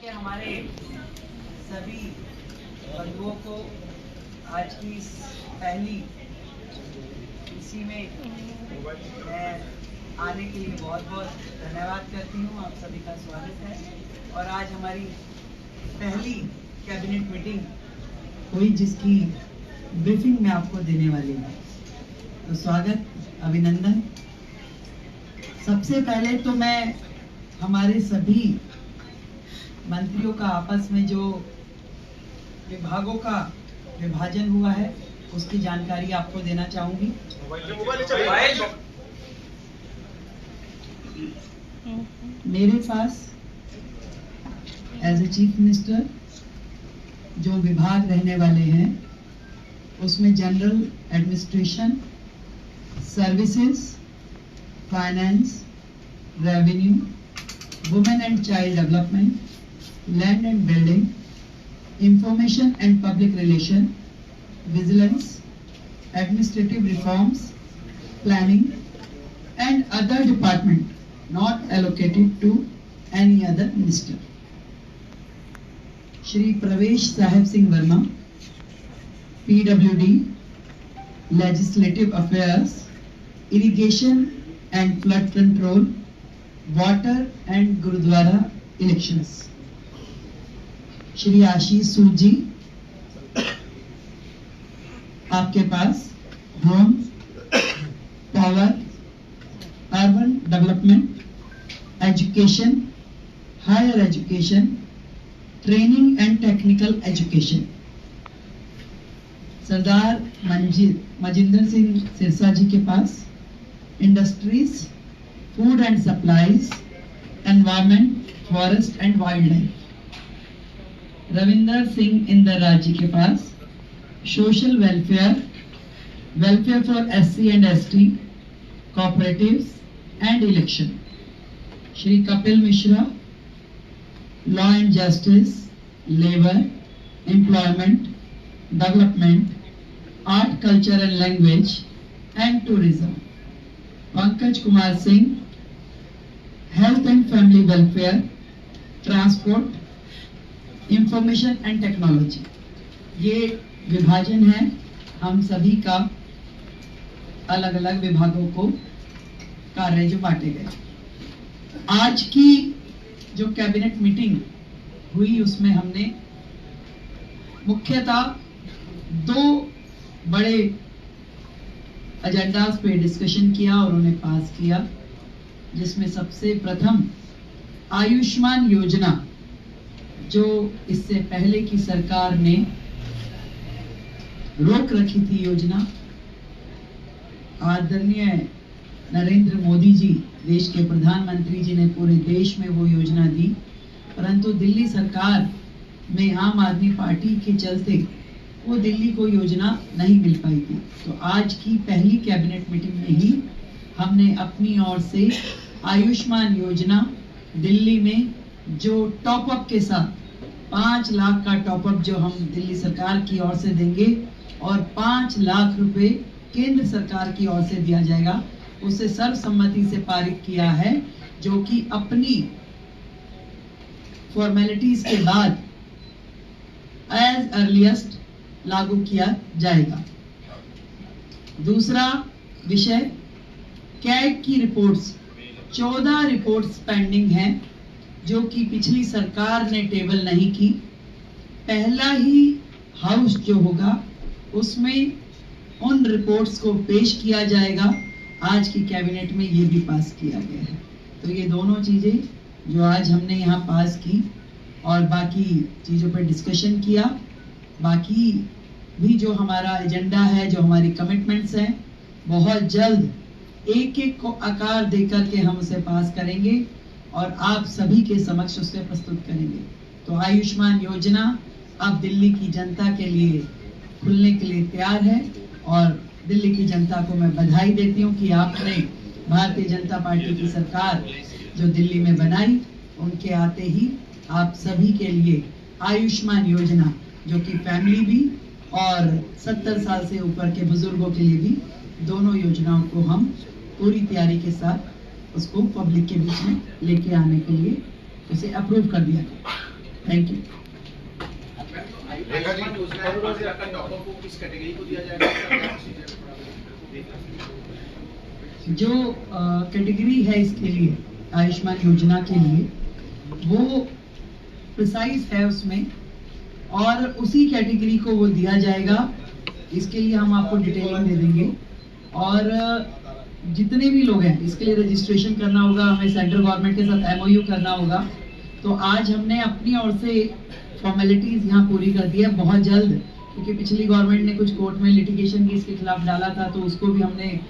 के हमारे सभी बंधुओं को आज की इस पहली इसी में मैं आने के लिए बहुत बहुत धन्यवाद करती हूँ। आप सभी का स्वागत है। और आज हमारी पहली कैबिनेट मीटिंग हुई जिसकी ब्रीफिंग मैं आपको देने वाली हूँ। तो स्वागत, अभिनंदन। सबसे पहले तो मैं हमारे सभी मंत्रियों का आपस में जो विभागों का विभाजन हुआ है उसकी जानकारी आपको देना चाहूंगी। मेरे पास एज ए चीफ मिनिस्टर जो विभाग रहने वाले हैं उसमें general administration, services, finance, revenue, women and child development, land and building, information and public relation, vigilance, administrative reforms, planning and other department not allocated to any other minister. Shri Pravesh Saheb Singh Verma, PWD, legislative affairs, irrigation and flood control, water and gurdwara elections. Shri Ashish Sood ji, आपके पास home, power, urban development, education, higher education, training and technical education. Sardar Manjinder Singh Sirsa ji के पास industries, food and supplies, environment, forest and wildlife. Ravinder Singh Indra ji के पास social welfare, welfare for SC and ST, cooperatives and election. Shri Kapil Mishra, law and justice, labour, employment, development, art, culture and language and tourism. Pankaj Kumar Singh, health and family welfare, transport, information and technology. ये विभाजन है हम सभी का, अलग अलग विभागों को कार्य जो बांटे गए। आज की जो कैबिनेट मीटिंग हुई उसमें हमने मुख्यतः दो बड़े एजेंडास पे डिस्कशन किया और उन्हें पास किया, जिसमें सबसे प्रथम आयुष्मान योजना जो इससे पहले की सरकार ने रोक रखी थी योजना। आदरणीय नरेंद्र मोदी जी, देश के प्रधानमंत्री जी ने पूरे देश में वो योजना दी, परंतु दिल्ली सरकार में आम आदमी पार्टी के चलते वो दिल्ली को योजना नहीं मिल पाई थी। तो आज की पहली कैबिनेट मीटिंग में ही हमने अपनी ओर से आयुष्मान योजना दिल्ली में जो टॉप अप के साथ 5 लाख का टॉप अप जो हम दिल्ली सरकार की ओर से देंगे और 5 लाख रुपए केंद्र सरकार की ओर से दिया जाएगा, उसे सर्वसम्मति से पारित किया है, जो कि अपनी फॉर्मेलिटीज के बाद एज अर्लीस्ट लागू किया जाएगा। दूसरा विषय, कैग की रिपोर्ट्स, 14 रिपोर्ट्स पेंडिंग हैं जो कि पिछली सरकार ने टेबल नहीं की। पहला ही हाउस जो होगा उसमें उन रिपोर्ट्स को पेश किया जाएगा। आज की कैबिनेट में ये भी पास किया गया है। तो ये दोनों चीजें जो आज हमने यहाँ पास की और बाकी चीजों पर डिस्कशन किया, बाकी भी जो हमारा एजेंडा है, जो हमारी कमिटमेंट्स हैं, बहुत जल्द एक एक को आकार देकर के हम उसे पास करेंगे और आप सभी के समक्ष उसे प्रस्तुत करेंगे। तो आयुष्मान योजना अब दिल्ली की जनता के लिए खुलने के लिए तैयार है और दिल्ली की जनता को मैं बधाई देती हूँ कि आपने भारतीय जनता पार्टी की सरकार जो दिल्ली में बनाई, उनके आते ही आप सभी के लिए आयुष्मान योजना जो कि फैमिली भी और 70 साल से ऊपर के बुजुर्गों के लिए भी, दोनों योजनाओं को हम पूरी तैयारी के साथ उसको पब्लिक के बीच में लेके आने के लिए उसे अप्रूव कर दिया गया। Thank you. आयुष्मान योजना है, 5 लाख का टॉपअप को किस कैटेगरी को दिया जाएगा? जो कैटेगरी है इसके लिए, आयुष्मान योजना के लिए, वो प्रिसाइज है उसमें, और उसी कैटेगरी को वो दिया जाएगा। इसके लिए हम आपको डिटेलिंग दे देंगे। और जितने भी लोग हैं, इसके लिए रजिस्ट्रेशन करना होगा, हमें सेंट्रल गवर्नमेंट के साथ MOU करना होगा। तो आज हमने अपनी ओर से फॉर्मेलिटीज यहाँ पूरी कर दी है बहुत जल्द, क्योंकि पिछली गवर्नमेंट ने कुछ कोर्ट में लिटिगेशन केस के खिलाफ डाला था, तो उसको भी हमने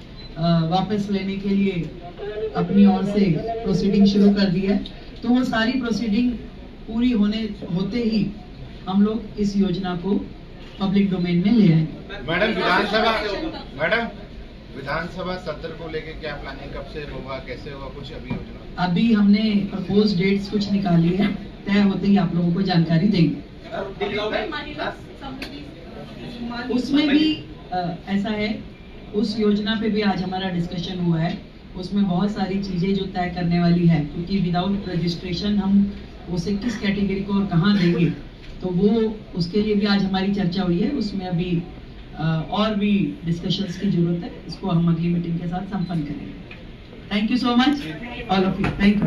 वापस लेने के लिए अपनी ओर से प्रोसीडिंग शुरू कर दी है। तो वो सारी प्रोसीडिंग पूरी होते ही हम लोग इस योजना को पब्लिक डोमेन में ले आएंगे। मैडम विधानसभा सत्र को लेके क्या प्लानिंग, कब से होगा, कैसे होगा, कुछ अभी योजना? अभी हमने प्रपोज डेट्स कुछ निकाली है, तय होते ही आप लोगों को जानकारी देंगे। उसमें भी ऐसा है, उस योजना पे भी आज हमारा डिस्कशन हुआ है। उसमें बहुत सारी चीजें जो तय करने वाली है, क्योंकि विदाउट रजिस्ट्रेशन हम उसे किस कैटेगरी को और कहाँ देंगे, तो वो उसके लिए भी आज हमारी चर्चा हुई है। उसमें अभी और भी डिस्कशंस की जरूरत है, इसको हम अगली मीटिंग के साथ संपन्न करेंगे। Thank you so much all of you, thank you.